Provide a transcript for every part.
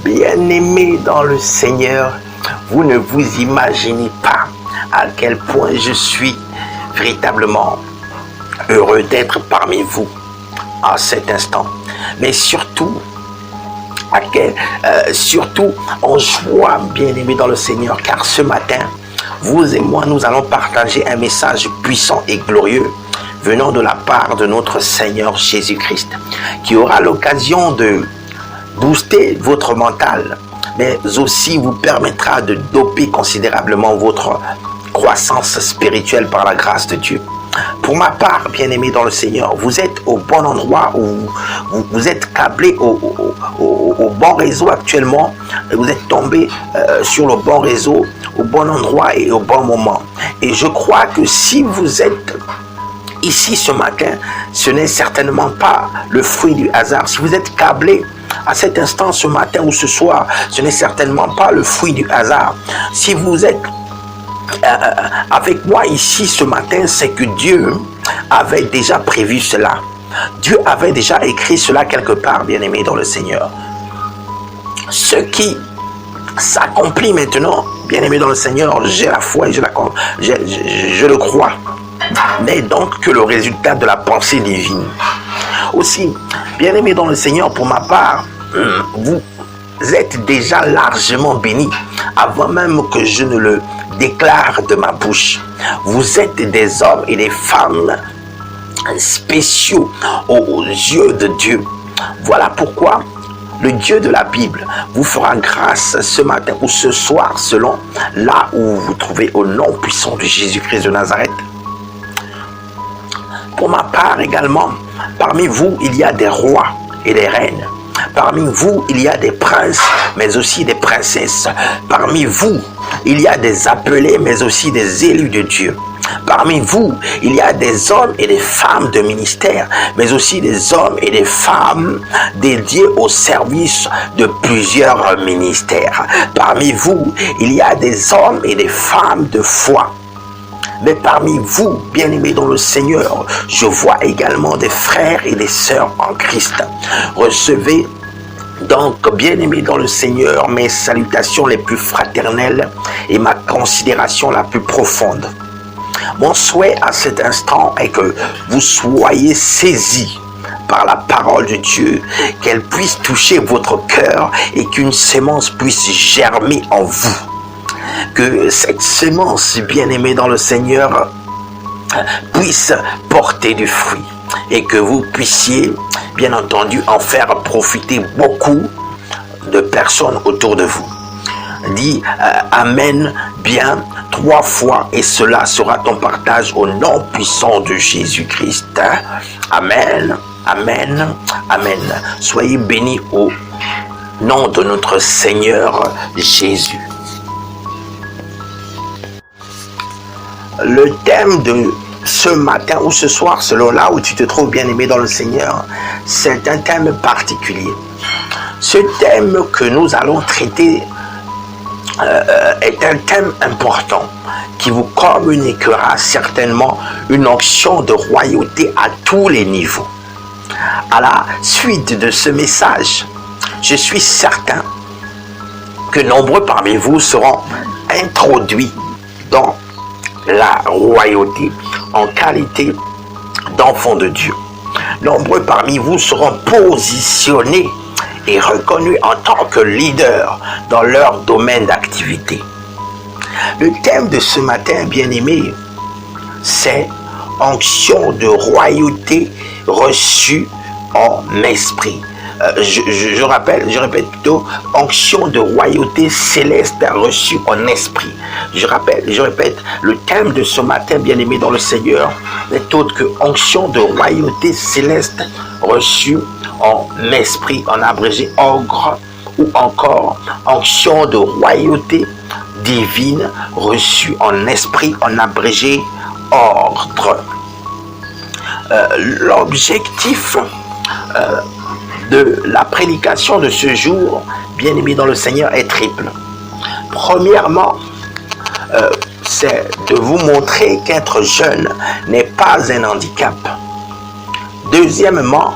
Bien-aimés dans le Seigneur, vous ne vous imaginez pas à quel point je suis véritablement heureux d'être parmi vous à cet instant. Mais surtout, surtout en joie, bien-aimés dans le Seigneur, car ce matin, vous et moi, nous allons partager un message puissant et glorieux venant de la part de notre Seigneur Jésus-Christ, qui aura l'occasion de booster votre mental, mais aussi vous permettra de doper considérablement votre croissance spirituelle par la grâce de Dieu. Pour ma part, bien-aimé dans le Seigneur, vous êtes au bon endroit, où vous êtes câblé au bon réseau actuellement, vous êtes tombé sur le bon réseau, au bon endroit et au bon moment. Et je crois que si vous êtes ici ce matin, ce n'est certainement pas le fruit du hasard. Si vous êtes câblé à cet instant, ce matin ou ce soir, ce n'est certainement pas le fruit du hasard. Si vous êtes avec moi ici ce matin, c'est que Dieu avait déjà prévu cela. Dieu avait déjà écrit cela quelque part, bien-aimé dans le Seigneur. Ce qui s'accomplit maintenant, bien-aimé dans le Seigneur, j'ai la foi et je le crois. N'est donc que le résultat de la pensée divine. Aussi, bien-aimé dans le Seigneur, pour ma part, vous êtes déjà largement bénis avant même que je ne le déclare de ma bouche. Vous êtes des hommes et des femmes spéciaux aux yeux de Dieu. Voilà pourquoi le Dieu de la Bible vous fera grâce ce matin ou ce soir, selon là où vous vous trouvez, au nom puissant de Jésus-Christ de Nazareth. Pour ma part également, parmi vous, il y a des rois et des reines. Parmi vous, il y a des princes, mais aussi des princesses. Parmi vous, il y a des appelés, mais aussi des élus de Dieu. Parmi vous, il y a des hommes et des femmes de ministère, mais aussi des hommes et des femmes dédiés au service de plusieurs ministères. Parmi vous, il y a des hommes et des femmes de foi. Mais parmi vous, bien-aimés dans le Seigneur, je vois également des frères et des sœurs en Christ. Recevez donc, bien-aimés dans le Seigneur, mes salutations les plus fraternelles et ma considération la plus profonde. Mon souhait à cet instant est que vous soyez saisis par la parole de Dieu, qu'elle puisse toucher votre cœur et qu'une sémence puisse germer en vous. Que cette sémence, bien-aimée dans le Seigneur, puisse porter du fruit et que vous puissiez, bien entendu, en faire profiter beaucoup de personnes autour de vous. Dis Amen bien 3 fois et cela sera ton partage au nom puissant de Jésus-Christ. Amen, Amen, Amen. Soyez bénis au nom de notre Seigneur Jésus. Le thème de ce matin ou ce soir, selon là où tu te trouves, bien-aimé dans le Seigneur, c'est un thème particulier. Ce thème que nous allons traiter est un thème important qui vous communiquera certainement une onction de royauté à tous les niveaux. À la suite de ce message, je suis certain que nombreux parmi vous seront introduits dans la royauté en qualité d'enfants de Dieu. Nombreux parmi vous seront positionnés et reconnus en tant que leaders dans leur domaine d'activité. Le thème de ce matin, bien-aimé, c'est onction de royauté reçue en esprit. Je répète plutôt, onction de royauté céleste reçue en esprit. Je répète, le thème de ce matin, bien-aimé dans le Seigneur, n'est autre que onction de royauté céleste reçue en esprit, en abrégé ogre, ou encore onction de royauté divine reçue en esprit, en abrégé ordre. L'objectif de la prédication de ce jour, bien-aimé dans le Seigneur, est triple. Premièrement, c'est de vous montrer qu'être jeune n'est pas un handicap. Deuxièmement,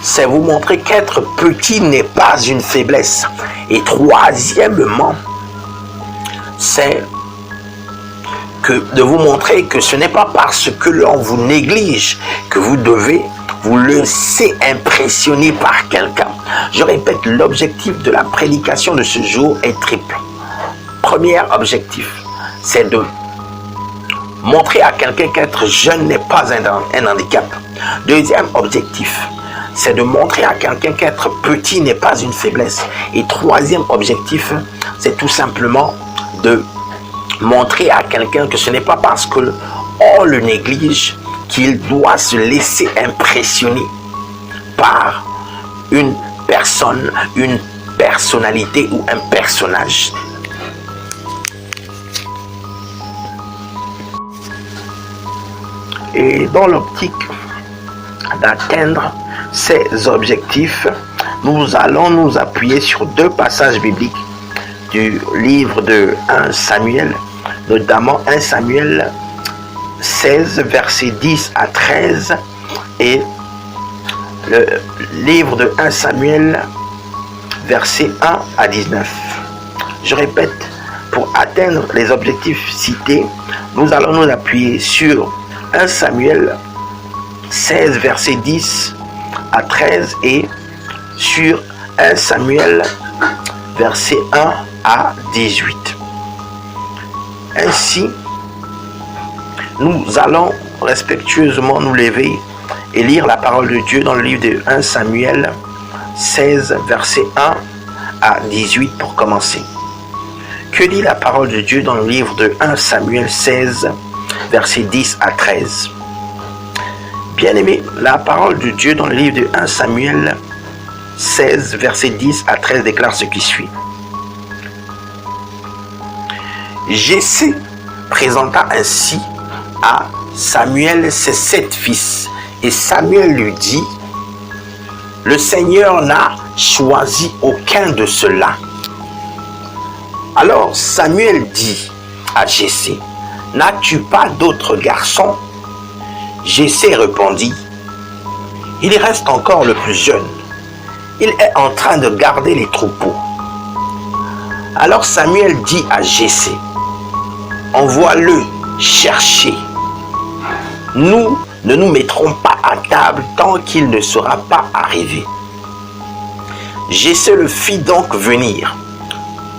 c'est vous montrer qu'être petit n'est pas une faiblesse. Et troisièmement, c'est de vous montrer que ce n'est pas parce que l'on vous néglige que vous devez vous laisser impressionner par quelqu'un. Je répète, l'objectif de la prédication de ce jour est triple. Premier objectif, c'est de montrer à quelqu'un qu'être jeune n'est pas un handicap. Deuxième objectif, c'est de montrer à quelqu'un qu'être petit n'est pas une faiblesse. Et troisième objectif, c'est tout simplement de montrer à quelqu'un que ce n'est pas parce qu'on le néglige qu'il doit se laisser impressionner par une personne, une personnalité ou un personnage. Et dans l'optique d'atteindre ces objectifs, nous allons nous appuyer sur deux passages bibliques du livre de 1 Samuel, notamment 1 Samuel 16, versets 10 à 13, et le livre de 1 Samuel, versets 1 à 19. Je répète, pour atteindre les objectifs cités, nous allons nous appuyer sur 1 Samuel 16, versets 10 à 13 et sur 1 Samuel, versets 1 à 18. Ainsi, nous allons respectueusement nous lever et lire la parole de Dieu dans le livre de 1 Samuel 16, versets 1 à 18 pour commencer. Que dit la parole de Dieu dans le livre de 1 Samuel 16, versets 10 à 13? Bien-aimés, la parole de Dieu dans le livre de 1 Samuel 16, versets 10 à 13 déclare ce qui suit. Jessé présenta ainsi à Samuel ses 7 fils, et Samuel lui dit: le Seigneur n'a choisi aucun de ceux-là. Alors Samuel dit à Jessé: n'as-tu pas d'autres garçons? Jessé répondit: il reste encore le plus jeune. Il est en train de garder les troupeaux. Alors Samuel dit à Jessé: envoie-le chercher. Nous ne nous mettrons pas à table tant qu'il ne sera pas arrivé. Jessé le fit donc venir.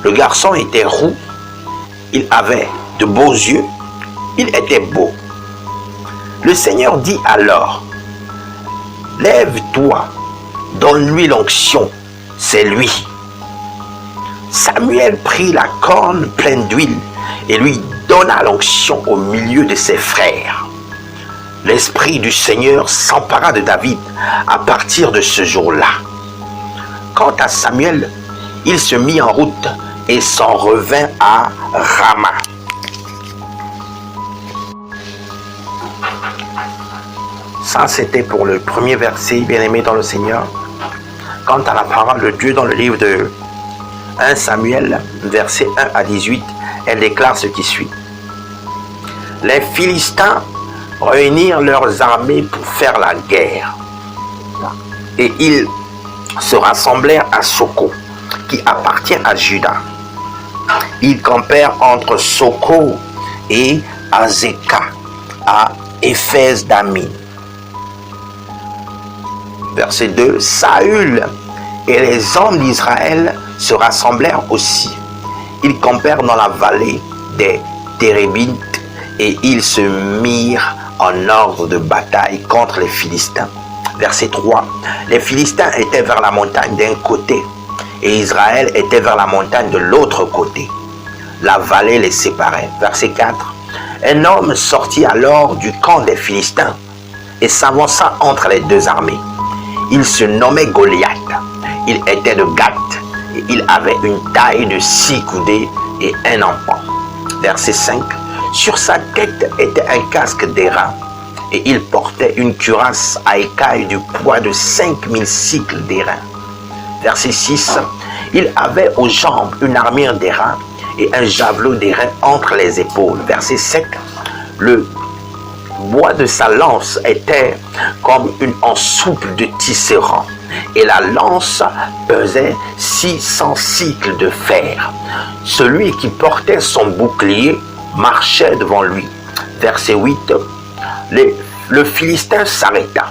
Le garçon était roux, il avait de beaux yeux, il était beau. Le Seigneur dit alors: lève-toi, donne-lui l'onction, c'est lui. Samuel prit la corne pleine d'huile et lui donna l'onction au milieu de ses frères. L'Esprit du Seigneur s'empara de David à partir de ce jour-là. Quant à Samuel, il se mit en route et s'en revint à Rama. Ça, c'était pour le premier verset, bien-aimé dans le Seigneur. Quant à la parole de Dieu dans le livre de 1 Samuel, versets 1 à 18, elle déclare ce qui suit. Les Philistins réunirent leurs armées pour faire la guerre. Et ils se rassemblèrent à Soko, qui appartient à Juda. Ils campèrent entre Soko et Azeka, à Éphèse d'Amine. Verset 2, Saül et les hommes d'Israël se rassemblèrent aussi. Ils campèrent dans la vallée des Térébites et ils se mirent en ordre de bataille contre les Philistins. Verset 3, les Philistins étaient vers la montagne d'un côté et Israël était vers la montagne de l'autre côté. La vallée les séparait. Verset 4, un homme sortit alors du camp des Philistins et s'avança entre les deux armées. Il se nommait Goliath. Il était de Gath et il avait une taille de 6 coudées et un empan. Verset 5. Sur sa tête était un casque d'airain et il portait une cuirasse à écailles du poids de 5000 cycles d'airain. Verset 6. Il avait aux jambes une armure d'airain et un javelot d'airain entre les épaules. Verset 7. Le bois de sa lance était comme une ensouple de tisserand. et la lance pesait 600 cycles de fer. Celui qui portait son bouclier marchait devant lui. Verset 8. Le Philistin s'arrêta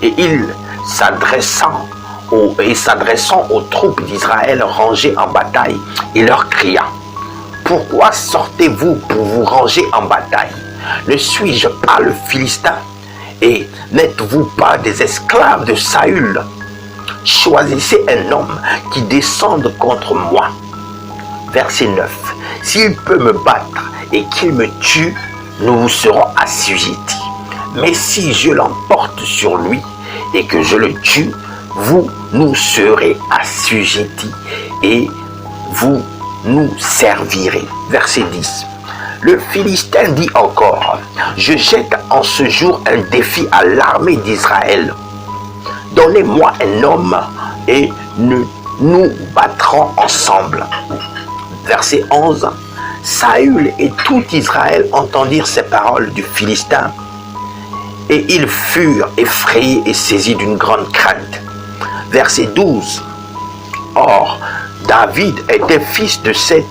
et il, s'adressant aux troupes d'Israël rangées en bataille, il leur cria: pourquoi sortez-vous pour vous ranger en bataille? Ne suis-je pas le Philistin? Et n'êtes-vous pas des esclaves de Saül? Choisissez un homme qui descende contre moi. Verset 9. S'il peut me battre et qu'il me tue, nous vous serons assujettis. Mais si je l'emporte sur lui et que je le tue, vous nous serez assujettis et vous nous servirez. Verset 10. Le Philistin dit encore: je jette en ce jour un défi à l'armée d'Israël. Donnez-moi un homme et nous battrons ensemble. Verset 11. Saül et tout Israël entendirent ces paroles du Philistin, et ils furent effrayés et saisis d'une grande crainte. Verset 12. Or, David était fils de cet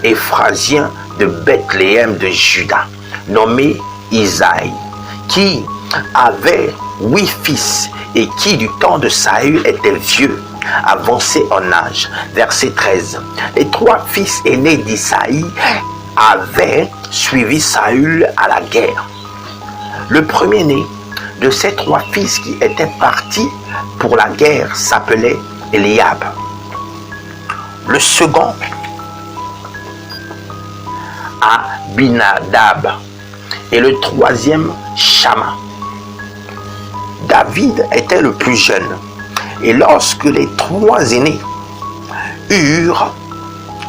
Éphrasien de Bethléem de Juda, nommé Isaïe, qui avait 8 fils et qui du temps de Saül était vieux, avancé en âge. Verset 13. Les 3 fils aînés d'Isaïe avaient suivi Saül à la guerre. Le premier-né de ces 3 fils qui étaient partis pour la guerre s'appelait Eliab. Le second, Abinadab, et le troisième, Shama. David était le plus jeune, et lorsque les 3 aînés eurent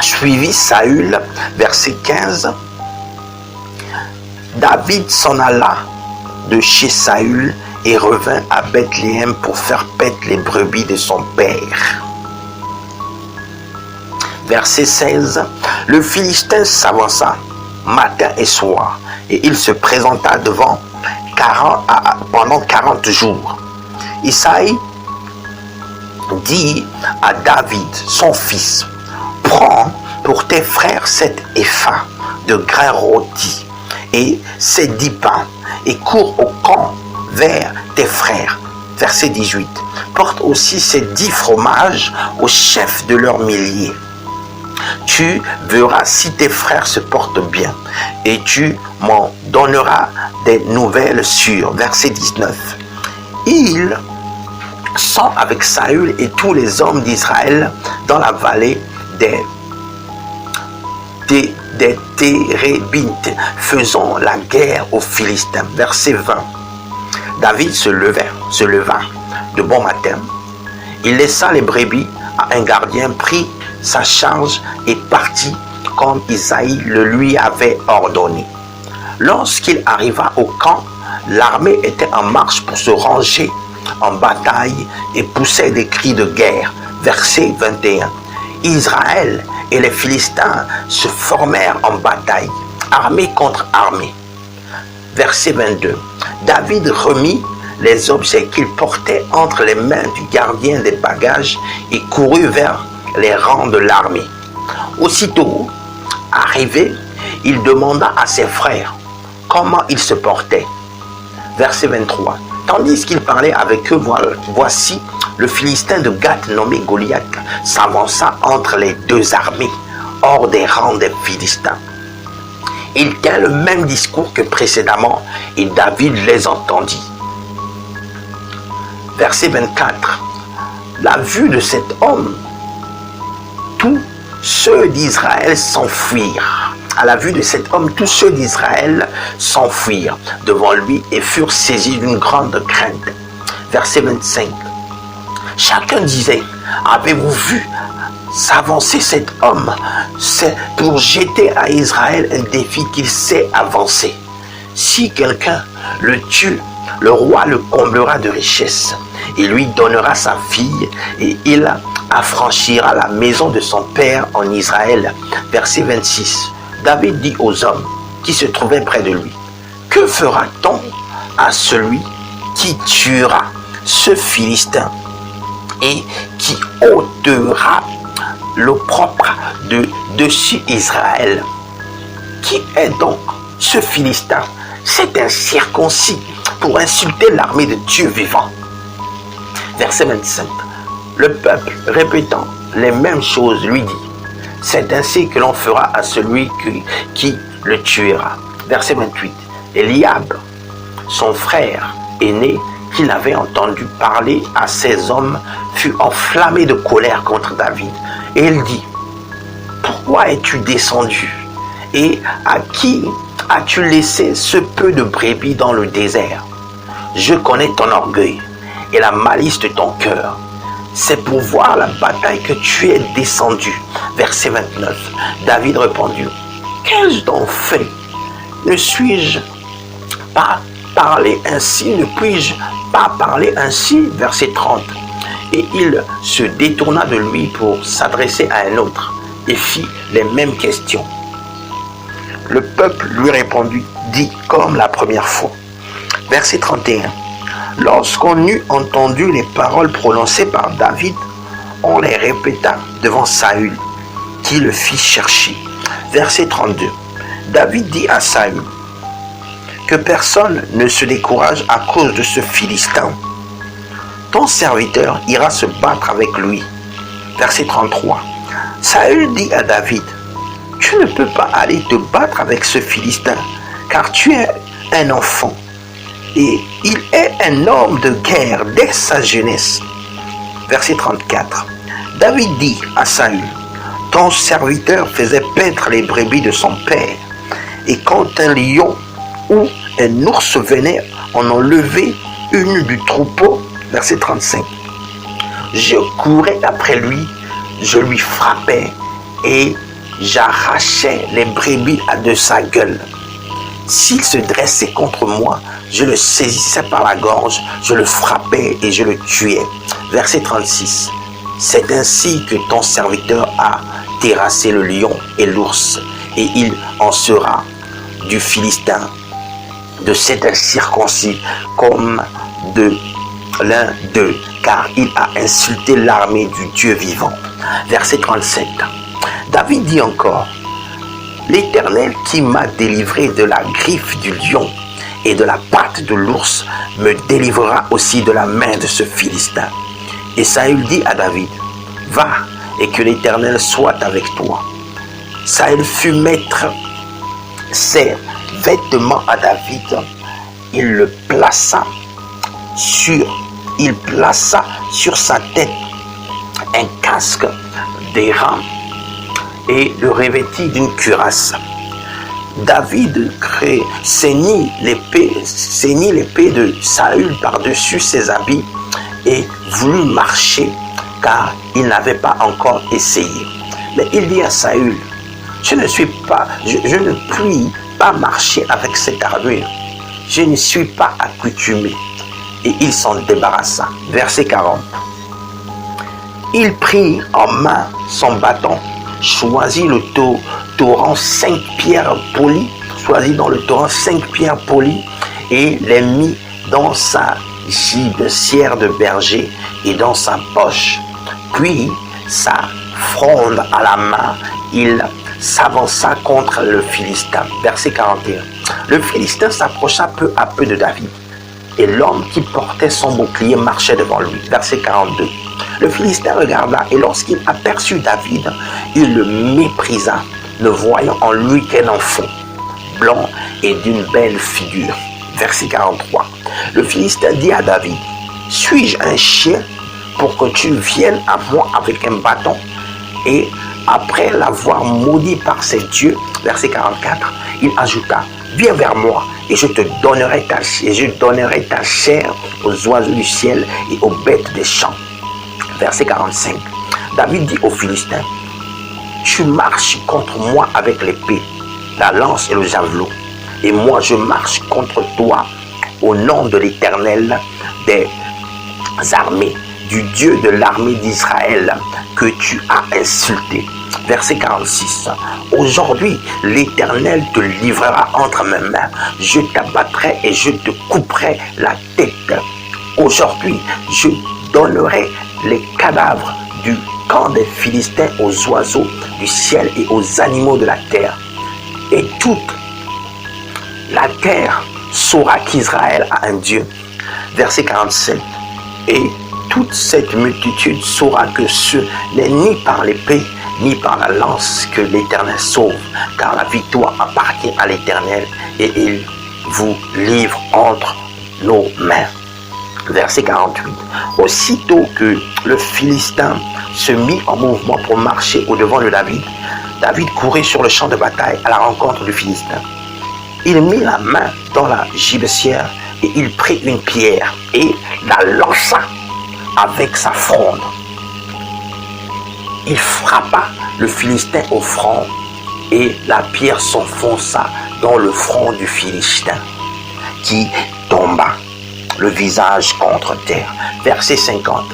suivi Saül, verset 15, David s'en alla de chez Saül et revint à Bethléem pour faire paître les brebis de son père. Verset 16, le Philistin s'avança matin et soir, et il se présenta devant pendant 40 jours. Isaïe dit à David, son fils: prends pour tes frères 7 épha de grains rôtis et ces 10 pains, et cours au camp vers tes frères. Verset 18. Porte aussi ces 10 fromages au chef de leurs milliers. Tu verras si tes frères se portent bien, et tu m'en donneras des nouvelles sûres. Verset 19. Il sont avec Saül et tous les hommes d'Israël dans la vallée des Térébites, faisant la guerre aux Philistins. Verset 20. David se leva de bon matin. Il laissa les brebis à un gardien, prit sa charge et partit comme Isaïe le lui avait ordonné. Lorsqu'il arriva au camp, l'armée était en marche pour se ranger en bataille et poussait des cris de guerre. Verset 21. Israël et les Philistins se formèrent en bataille, armée contre armée. Verset 22. David remit les objets qu'il portait entre les mains du gardien des bagages et courut vers les rangs de l'armée. Aussitôt arrivé, il demanda à ses frères comment ils se portaient. Verset 23. Tandis qu'il parlait avec eux, voici le Philistin de Gath nommé Goliath s'avança entre les 2 armées, hors des rangs des Philistins. Il tint le même discours que précédemment et David les entendit. Verset 24. La vue de cet homme, tous ceux d'Israël s'enfuirent. À la vue de cet homme, tous ceux d'Israël s'enfuirent devant lui et furent saisis d'une grande crainte. Verset 25. Chacun disait: avez-vous vu s'avancer cet homme? C'est pour jeter à Israël un défi qu'il sait avancer. Si quelqu'un le tue, le roi le comblera de richesses. Il lui donnera sa fille et il affranchira la maison de son père en Israël. Verset 26. David dit aux hommes qui se trouvaient près de lui: que fera-t-on à celui qui tuera ce Philistin? et qui ôtera l'opprobre de dessus Israël. Qui est donc ce Philistin? C'est un circoncis pour insulter l'armée de Dieu vivant. Verset 25. Le peuple, répétant les mêmes choses, lui dit: c'est ainsi que l'on fera à celui qui le tuera. Verset 28. Eliab, son frère aîné, qu'il avait entendu parler à ces hommes, fut enflammé de colère contre David. Et il dit: pourquoi es-tu descendu? Et à qui as-tu laissé ce peu de brebis dans le désert? Je connais ton orgueil et la malice de ton cœur. C'est pour voir la bataille que tu es descendu. Verset 29. David répondit: qu'ai-je donc fait? Ne suis-je pas parler ainsi? Ne puis-je pas parler ainsi? Verset 30. Et il se détourna de lui pour s'adresser à un autre et fit les mêmes questions. Le peuple lui répondit, dit comme la première fois. Verset 31. Lorsqu'on eut entendu les paroles prononcées par David, on les répéta devant Saül, qui le fit chercher. Verset 32. David dit à Saül: que personne ne se décourage à cause de ce Philistin. Ton serviteur ira se battre avec lui. Verset 33. Saül dit à David: tu ne peux pas aller te battre avec ce Philistin, car tu es un enfant, et il est un homme de guerre dès sa jeunesse. Verset 34. David dit à Saül: ton serviteur faisait paître les brebis de son père, et quand un lion ou un ours venait en enlever une du troupeau. Verset 35. Je courais après lui, je lui frappais et j'arrachais les brebis de sa gueule. S'il se dressait contre moi, je le saisissais par la gorge, je le frappais et je le tuais. Verset 36. C'est ainsi que ton serviteur a terrassé le lion et l'ours, et il en sera du Philistin, de cet incirconcis, comme de l'un d'eux, car il a insulté l'armée du Dieu vivant. Verset 37. David dit encore: l'Éternel qui m'a délivré de la griffe du lion et de la patte de l'ours me délivrera aussi de la main de ce Philistin. Et Saül dit à David: va, et que l'Éternel soit avec toi. Saül fut mettre ses vêtements à David. Il plaça sur sa tête un casque d'airain et le revêtit d'une cuirasse. David ceignit l'épée de Saül par-dessus ses habits et voulut marcher, car il n'avait pas encore essayé. Mais il dit à Saül: je ne puis pas marcher avec cette armure. Je ne suis pas accoutumé. Et il s'en débarrassa. Verset 40. Il prit en main son bâton, choisit le torrent 5 pierres polies, et les mit dans sa gibecière de berger et dans sa poche. Puis, sa fronde à la main, il s'avança contre le Philistin. Verset 41. Le Philistin s'approcha peu à peu de David, et l'homme qui portait son bouclier marchait devant lui. Verset 42. Le Philistin regarda, et lorsqu'il aperçut David, il le méprisa, ne voyant en lui qu'un enfant, blanc et d'une belle figure. Verset 43. Le Philistin dit à David: suis-je un chien pour que tu viennes à moi avec un bâton? Et après l'avoir maudit par ses dieux, verset 44, il ajouta: viens vers moi, et je donnerai ta chair aux oiseaux du ciel et aux bêtes des champs. Verset 45. David dit aux Philistins: tu marches contre moi avec l'épée, la lance et le javelot, et moi je marche contre toi au nom de l'Éternel des armées, du Dieu de l'armée d'Israël que tu as insulté. Verset 46. Aujourd'hui, l'Éternel te livrera entre mes mains. Je t'abattrai et je te couperai la tête. Aujourd'hui, je donnerai les cadavres du camp des Philistins aux oiseaux du ciel et aux animaux de la terre. Et toute la terre saura qu'Israël a un Dieu. Verset 47. Et toute cette multitude saura que ce n'est ni par l'épée, ni par la lance que l'Éternel sauve, car la victoire appartient à l'Éternel et il vous livre entre nos mains. Verset 48. Aussitôt que le Philistin se mit en mouvement pour marcher au-devant de David, David courait sur le champ de bataille à la rencontre du Philistin. Il mit la main dans la gibecière et il prit une pierre et la lança avec sa fronde. Il frappa le Philistin au front et la pierre s'enfonça dans le front du Philistin qui tomba, le visage contre terre. Verset 50.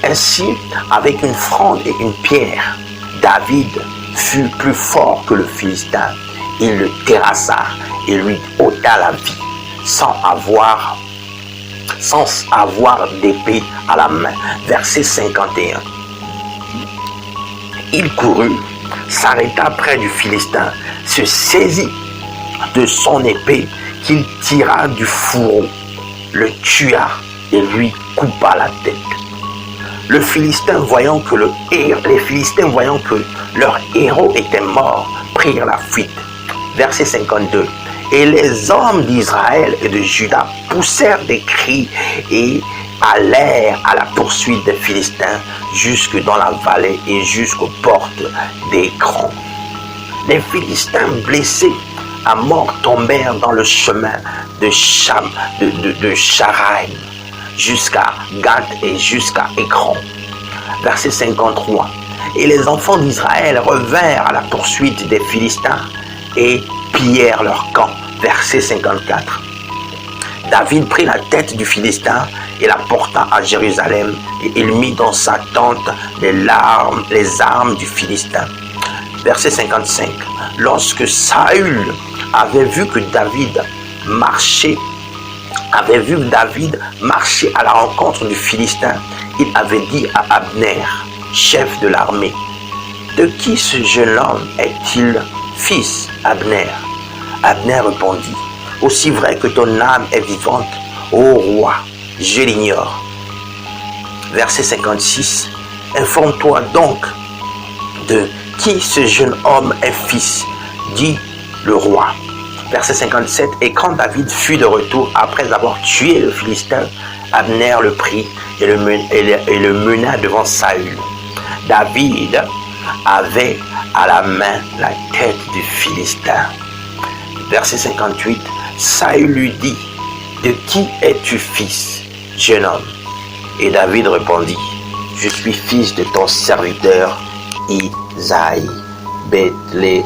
Ainsi, avec une fronde et une pierre, David fut plus fort que le Philistin. Il le terrassa et lui ôta la vie sans avoir d'épée à la main. Verset 51. Il courut, s'arrêta près du Philistin, se saisit de son épée qu'il tira du fourreau, le tua et lui coupa la tête. Les Philistins, voyant que leur héros était mort, prirent la fuite. Verset 52. Et les hommes d'Israël et de Juda poussèrent des cris et allèrent à la poursuite des Philistins jusque dans la vallée et jusqu'aux portes d'Écron. Les Philistins blessés à mort tombèrent dans le chemin de Charaim jusqu'à Gath et jusqu'à Écron. Verset 53. Et les enfants d'Israël revinrent à la poursuite des Philistins et pillèrent leur camp. Verset 54. David prit la tête du Philistin et la porta à Jérusalem et il mit dans sa tente les armes du Philistin. Verset 55. Lorsque Saül avait vu David marcher à la rencontre du Philistin, il avait dit à Abner, chef de l'armée, « De qui ce jeune homme est-il fils, Abner ?» Abner répondit, « Aussi vrai que ton âme est vivante, ô roi, je l'ignore. » Verset 56. Informe-toi donc de qui ce jeune homme est fils, dit le roi. Verset 57. Et quand David fut de retour après avoir tué le Philistin, Abner le prit et le mena devant Saül. David avait à la main la tête du Philistin. Verset 58. Saül lui dit, « De qui es-tu fils, jeune homme ?» Et David répondit, « Je suis fils de ton serviteur Isaïe, Bethlémite. »